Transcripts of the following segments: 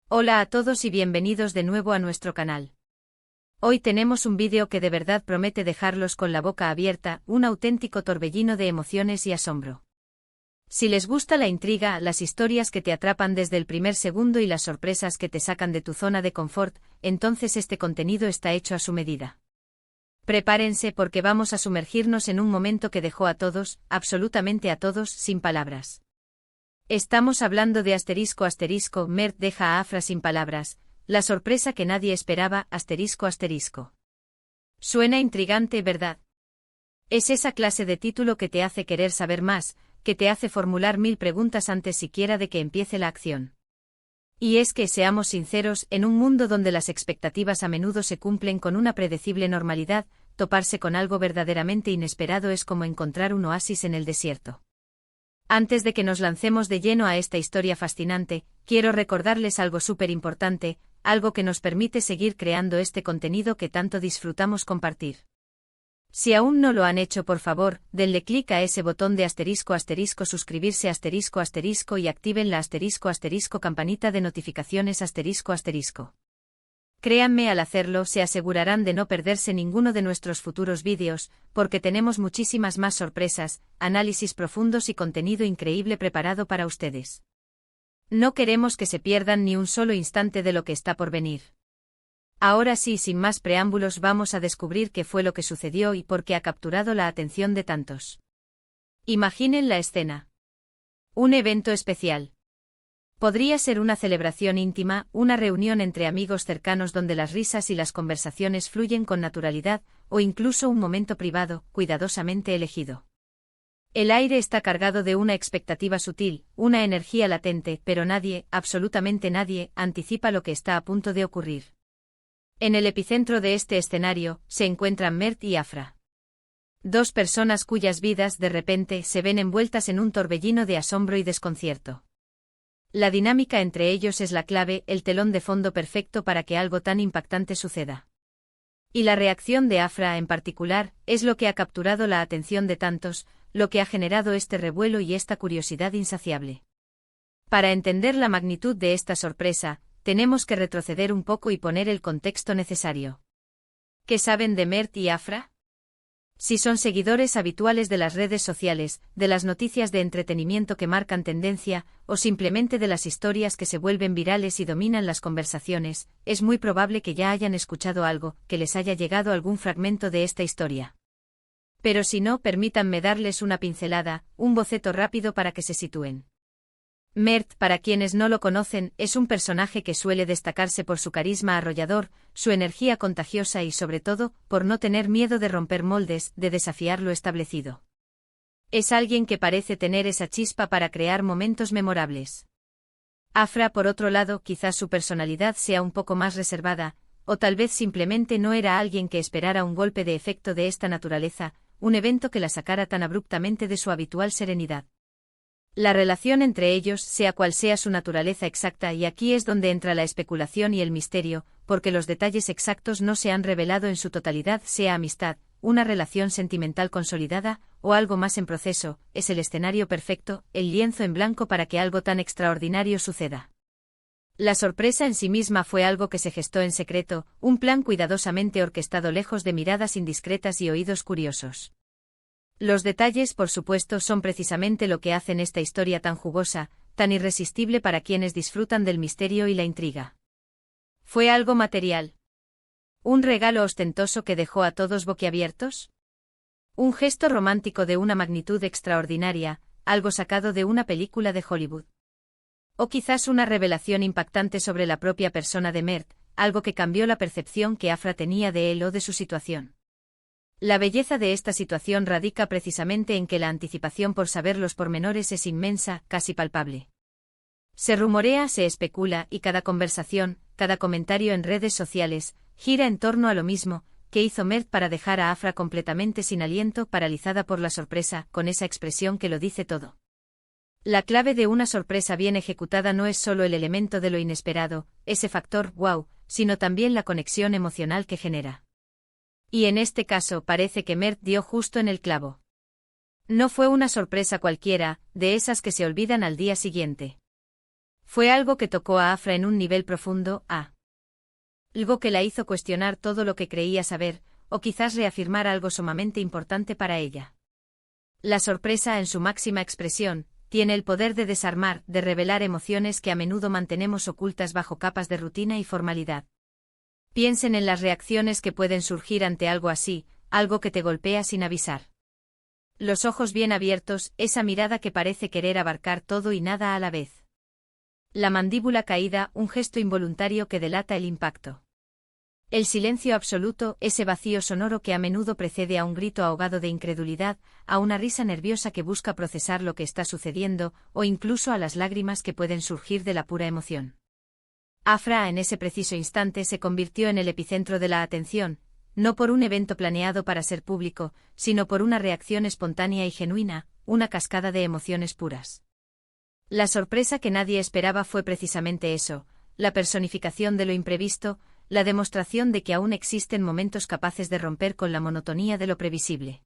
Hola a todos y bienvenidos de nuevo a nuestro canal. Hoy tenemos un vídeo que de verdad promete dejarlos con la boca abierta, un auténtico torbellino de emociones y asombro. Si les gusta la intriga, las historias que te atrapan desde el primer segundo y las sorpresas que te sacan de tu zona de confort, entonces este contenido está hecho a su medida. Prepárense porque vamos a sumergirnos en un momento que dejó a todos, absolutamente a todos, sin palabras. Estamos hablando de ***, Mert deja a Afra sin palabras, la sorpresa que nadie esperaba, ***. Suena intrigante, ¿verdad? Es esa clase de título que te hace querer saber más, que te hace formular 1000 preguntas antes siquiera de que empiece la acción. Y es que, seamos sinceros, en un mundo donde las expectativas a menudo se cumplen con una predecible normalidad, toparse con algo verdaderamente inesperado es como encontrar un oasis en el desierto. Antes de que nos lancemos de lleno a esta historia fascinante, quiero recordarles algo súper importante, algo que nos permite seguir creando este contenido que tanto disfrutamos compartir. Si aún no lo han hecho, por favor, denle clic a ese botón de ***, suscribirse *** y activen la *** campanita de notificaciones ***. Créanme, al hacerlo se asegurarán de no perderse ninguno de nuestros futuros vídeos, porque tenemos muchísimas más sorpresas, análisis profundos y contenido increíble preparado para ustedes. No queremos que se pierdan ni un solo instante de lo que está por venir. Ahora sí, sin más preámbulos, vamos a descubrir qué fue lo que sucedió y por qué ha capturado la atención de tantos. Imaginen la escena. Un evento especial. Podría ser una celebración íntima, una reunión entre amigos cercanos donde las risas y las conversaciones fluyen con naturalidad, o incluso un momento privado, cuidadosamente elegido. El aire está cargado de una expectativa sutil, una energía latente, pero nadie, absolutamente nadie, anticipa lo que está a punto de ocurrir. En el epicentro de este escenario, se encuentran Mert y Afra. Dos personas cuyas vidas, de repente, se ven envueltas en un torbellino de asombro y desconcierto. La dinámica entre ellos es la clave, el telón de fondo perfecto para que algo tan impactante suceda. Y la reacción de Afra en particular, es lo que ha capturado la atención de tantos, lo que ha generado este revuelo y esta curiosidad insaciable. Para entender la magnitud de esta sorpresa, tenemos que retroceder un poco y poner el contexto necesario. ¿Qué saben de Mert y Afra? Si son seguidores habituales de las redes sociales, de las noticias de entretenimiento que marcan tendencia, o simplemente de las historias que se vuelven virales y dominan las conversaciones, es muy probable que ya hayan escuchado algo, que les haya llegado algún fragmento de esta historia. Pero si no, permítanme darles una pincelada, un boceto rápido para que se sitúen. Mert, para quienes no lo conocen, es un personaje que suele destacarse por su carisma arrollador, su energía contagiosa y sobre todo, por no tener miedo de romper moldes, de desafiar lo establecido. Es alguien que parece tener esa chispa para crear momentos memorables. Afra, por otro lado, quizás su personalidad sea un poco más reservada, o tal vez simplemente no era alguien que esperara un golpe de efecto de esta naturaleza, un evento que la sacara tan abruptamente de su habitual serenidad. La relación entre ellos, sea cual sea su naturaleza exacta, y aquí es donde entra la especulación y el misterio, porque los detalles exactos no se han revelado en su totalidad, sea amistad, una relación sentimental consolidada, o algo más en proceso, es el escenario perfecto, el lienzo en blanco para que algo tan extraordinario suceda. La sorpresa en sí misma fue algo que se gestó en secreto, un plan cuidadosamente orquestado lejos de miradas indiscretas y oídos curiosos. Los detalles, por supuesto, son precisamente lo que hacen esta historia tan jugosa, tan irresistible para quienes disfrutan del misterio y la intriga. ¿Fue algo material? ¿Un regalo ostentoso que dejó a todos boquiabiertos? ¿Un gesto romántico de una magnitud extraordinaria, algo sacado de una película de Hollywood? ¿O quizás una revelación impactante sobre la propia persona de Mert, algo que cambió la percepción que Afra tenía de él o de su situación? La belleza de esta situación radica precisamente en que la anticipación por saber los pormenores es inmensa, casi palpable. Se rumorea, se especula, y cada conversación, cada comentario en redes sociales, gira en torno a lo mismo, que hizo Mert para dejar a Afra completamente sin aliento, paralizada por la sorpresa, con esa expresión que lo dice todo. La clave de una sorpresa bien ejecutada no es solo el elemento de lo inesperado, ese factor wow, sino también la conexión emocional que genera. Y en este caso parece que Mert dio justo en el clavo. No fue una sorpresa cualquiera, de esas que se olvidan al día siguiente. Fue algo que tocó a Afra en un nivel profundo, algo que la hizo cuestionar todo lo que creía saber, o quizás reafirmar algo sumamente importante para ella. La sorpresa en su máxima expresión tiene el poder de desarmar, de revelar emociones que a menudo mantenemos ocultas bajo capas de rutina y formalidad. Piensen en las reacciones que pueden surgir ante algo así, algo que te golpea sin avisar. Los ojos bien abiertos, esa mirada que parece querer abarcar todo y nada a la vez. La mandíbula caída, un gesto involuntario que delata el impacto. El silencio absoluto, ese vacío sonoro que a menudo precede a un grito ahogado de incredulidad, a una risa nerviosa que busca procesar lo que está sucediendo, o incluso a las lágrimas que pueden surgir de la pura emoción. Afra en ese preciso instante se convirtió en el epicentro de la atención, no por un evento planeado para ser público, sino por una reacción espontánea y genuina, una cascada de emociones puras. La sorpresa que nadie esperaba fue precisamente eso, la personificación de lo imprevisto, la demostración de que aún existen momentos capaces de romper con la monotonía de lo previsible.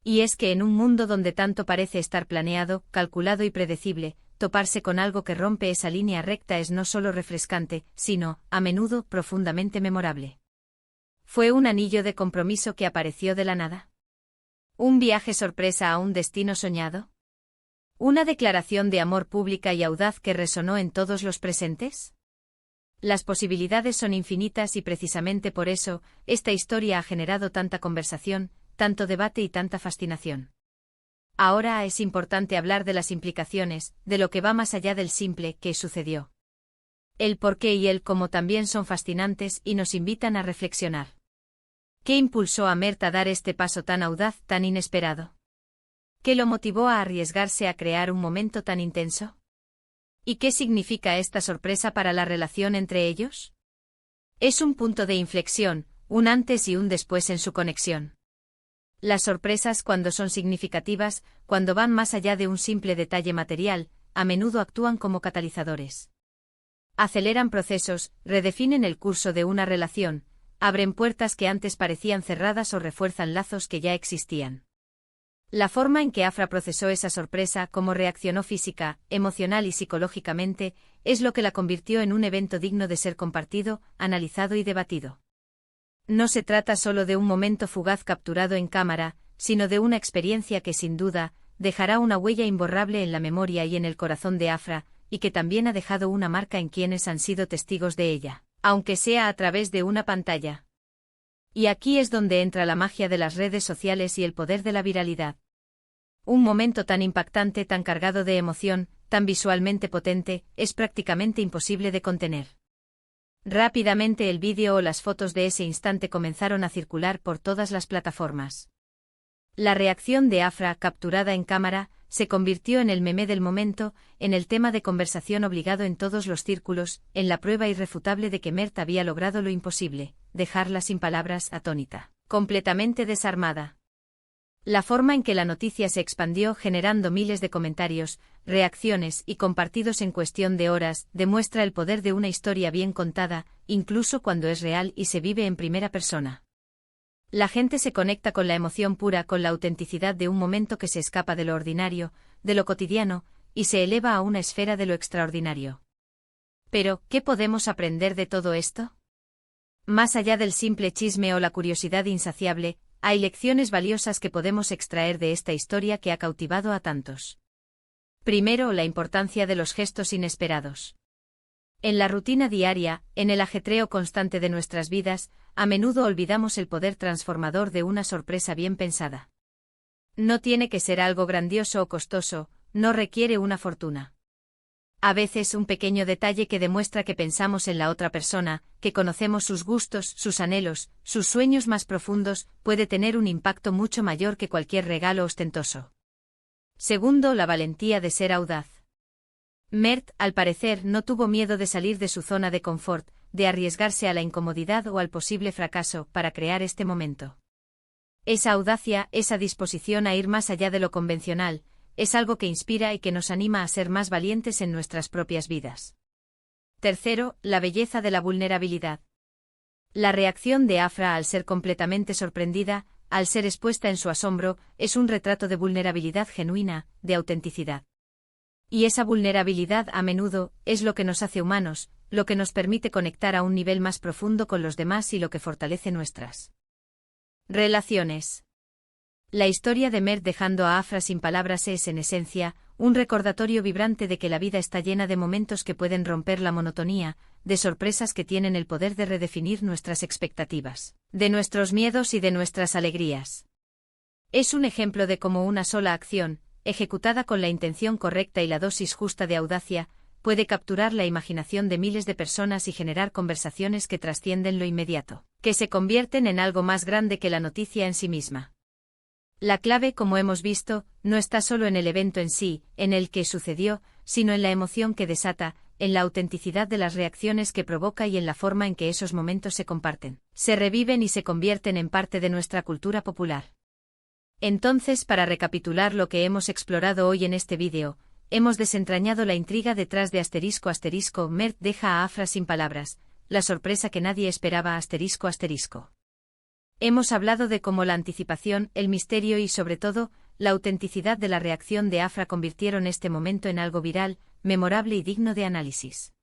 Y es que en un mundo donde tanto parece estar planeado, calculado y predecible, toparse con algo que rompe esa línea recta es no solo refrescante, sino, a menudo, profundamente memorable. ¿Fue un anillo de compromiso que apareció de la nada? ¿Un viaje sorpresa a un destino soñado? ¿Una declaración de amor pública y audaz que resonó en todos los presentes? Las posibilidades son infinitas y precisamente por eso, esta historia ha generado tanta conversación, tanto debate y tanta fascinación. Ahora es importante hablar de las implicaciones, de lo que va más allá del simple «¿qué sucedió?». El por qué y el cómo también son fascinantes y nos invitan a reflexionar. ¿Qué impulsó a Mert a dar este paso tan audaz, tan inesperado? ¿Qué lo motivó a arriesgarse a crear un momento tan intenso? ¿Y qué significa esta sorpresa para la relación entre ellos? Es un punto de inflexión, un antes y un después en su conexión. Las sorpresas, cuando son significativas, cuando van más allá de un simple detalle material, a menudo actúan como catalizadores. Aceleran procesos, redefinen el curso de una relación, abren puertas que antes parecían cerradas o refuerzan lazos que ya existían. La forma en que Afra procesó esa sorpresa, cómo reaccionó física, emocional y psicológicamente, es lo que la convirtió en un evento digno de ser compartido, analizado y debatido. No se trata solo de un momento fugaz capturado en cámara, sino de una experiencia que sin duda, dejará una huella imborrable en la memoria y en el corazón de Afra, y que también ha dejado una marca en quienes han sido testigos de ella, aunque sea a través de una pantalla. Y aquí es donde entra la magia de las redes sociales y el poder de la viralidad. Un momento tan impactante, tan cargado de emoción, tan visualmente potente, es prácticamente imposible de contener. Rápidamente el vídeo o las fotos de ese instante comenzaron a circular por todas las plataformas. La reacción de Afra, capturada en cámara, se convirtió en el meme del momento, en el tema de conversación obligado en todos los círculos, en la prueba irrefutable de que Mert había logrado lo imposible, dejarla sin palabras, atónita, completamente desarmada. La forma en que la noticia se expandió generando miles de comentarios, reacciones y compartidos en cuestión de horas, demuestra el poder de una historia bien contada, incluso cuando es real y se vive en primera persona. La gente se conecta con la emoción pura, con la autenticidad de un momento que se escapa de lo ordinario, de lo cotidiano, y se eleva a una esfera de lo extraordinario. Pero, ¿qué podemos aprender de todo esto? Más allá del simple chisme o la curiosidad insaciable, hay lecciones valiosas que podemos extraer de esta historia que ha cautivado a tantos. Primero, la importancia de los gestos inesperados. En la rutina diaria, en el ajetreo constante de nuestras vidas, a menudo olvidamos el poder transformador de una sorpresa bien pensada. No tiene que ser algo grandioso o costoso, no requiere una fortuna. A veces un pequeño detalle que demuestra que pensamos en la otra persona, que conocemos sus gustos, sus anhelos, sus sueños más profundos, puede tener un impacto mucho mayor que cualquier regalo ostentoso. Segundo, la valentía de ser audaz. Mert, al parecer, no tuvo miedo de salir de su zona de confort, de arriesgarse a la incomodidad o al posible fracaso, para crear este momento. Esa audacia, esa disposición a ir más allá de lo convencional, es algo que inspira y que nos anima a ser más valientes en nuestras propias vidas. Tercero, la belleza de la vulnerabilidad. La reacción de Afra al ser completamente sorprendida, al ser expuesta en su asombro, es un retrato de vulnerabilidad genuina, de autenticidad. Y esa vulnerabilidad a menudo es lo que nos hace humanos, lo que nos permite conectar a un nivel más profundo con los demás y lo que fortalece nuestras relaciones. La historia de Mert dejando a Afra sin palabras es, en esencia, un recordatorio vibrante de que la vida está llena de momentos que pueden romper la monotonía, de sorpresas que tienen el poder de redefinir nuestras expectativas, de nuestros miedos y de nuestras alegrías. Es un ejemplo de cómo una sola acción, ejecutada con la intención correcta y la dosis justa de audacia, puede capturar la imaginación de miles de personas y generar conversaciones que trascienden lo inmediato, que se convierten en algo más grande que la noticia en sí misma. La clave, como hemos visto, no está solo en el evento en sí, en el que sucedió, sino en la emoción que desata, en la autenticidad de las reacciones que provoca y en la forma en que esos momentos se comparten, se reviven y se convierten en parte de nuestra cultura popular. Entonces, para recapitular lo que hemos explorado hoy en este vídeo, hemos desentrañado la intriga detrás de ***, Mert deja a Afra sin palabras, la sorpresa que nadie esperaba ***. Hemos hablado de cómo la anticipación, el misterio y, sobre todo, la autenticidad de la reacción de Afra convirtieron este momento en algo viral, memorable y digno de análisis.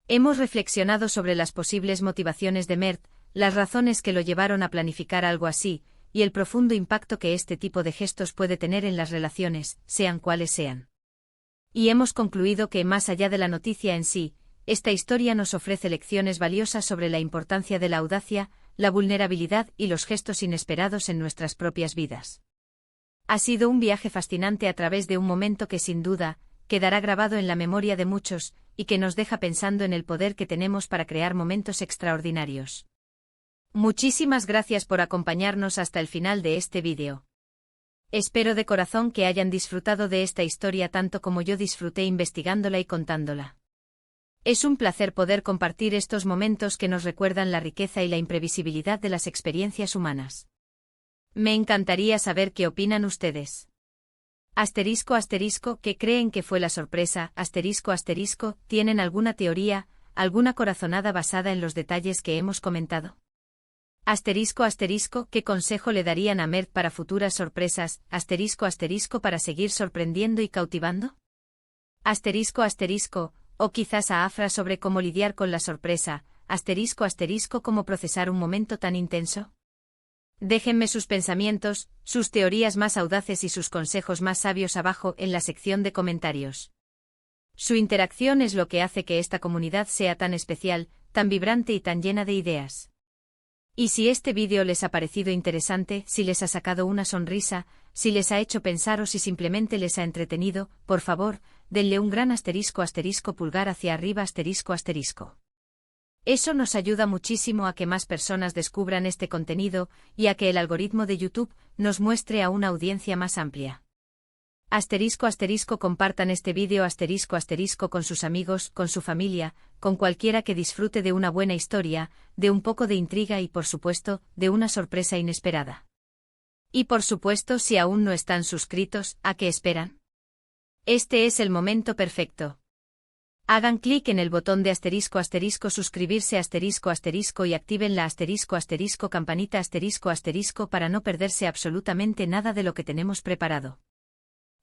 Hemos reflexionado sobre las posibles motivaciones de Mert, las razones que lo llevaron a planificar algo así, y el profundo impacto que este tipo de gestos puede tener en las relaciones, sean cuales sean. Y hemos concluido que, más allá de la noticia en sí, esta historia nos ofrece lecciones valiosas sobre la importancia de la audacia, la vulnerabilidad y los gestos inesperados en nuestras propias vidas. Ha sido un viaje fascinante a través de un momento que sin duda quedará grabado en la memoria de muchos y que nos deja pensando en el poder que tenemos para crear momentos extraordinarios. Muchísimas gracias por acompañarnos hasta el final de este vídeo. Espero de corazón que hayan disfrutado de esta historia tanto como yo disfruté investigándola y contándola. Es un placer poder compartir estos momentos que nos recuerdan la riqueza y la imprevisibilidad de las experiencias humanas. Me encantaría saber qué opinan ustedes. ***, ¿qué creen que fue la sorpresa? ***, ¿tienen alguna teoría, alguna corazonada basada en los detalles que hemos comentado? ¿Qué consejo le darían a Mert para futuras sorpresas? ¿Para seguir sorprendiendo y cautivando? O quizás a Afra sobre cómo lidiar con la sorpresa, cómo procesar un momento tan intenso. Déjenme sus pensamientos, sus teorías más audaces y sus consejos más sabios abajo en la sección de comentarios. Su interacción es lo que hace que esta comunidad sea tan especial, tan vibrante y tan llena de ideas. Y si este vídeo les ha parecido interesante, si les ha sacado una sonrisa, si les ha hecho pensar o si simplemente les ha entretenido, por favor, denle un gran pulgar hacia arriba ***. Eso nos ayuda muchísimo a que más personas descubran este contenido y a que el algoritmo de YouTube nos muestre a una audiencia más amplia. Compartan este vídeo con sus amigos, con su familia, con cualquiera que disfrute de una buena historia, de un poco de intriga y por supuesto, de una sorpresa inesperada. Y por supuesto, si aún no están suscritos, ¿a qué esperan? Este es el momento perfecto. Hagan clic en el botón de suscribirse y activen la campanita para no perderse absolutamente nada de lo que tenemos preparado.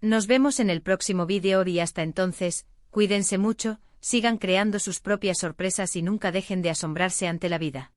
Nos vemos en el próximo vídeo y hasta entonces, cuídense mucho, sigan creando sus propias sorpresas y nunca dejen de asombrarse ante la vida.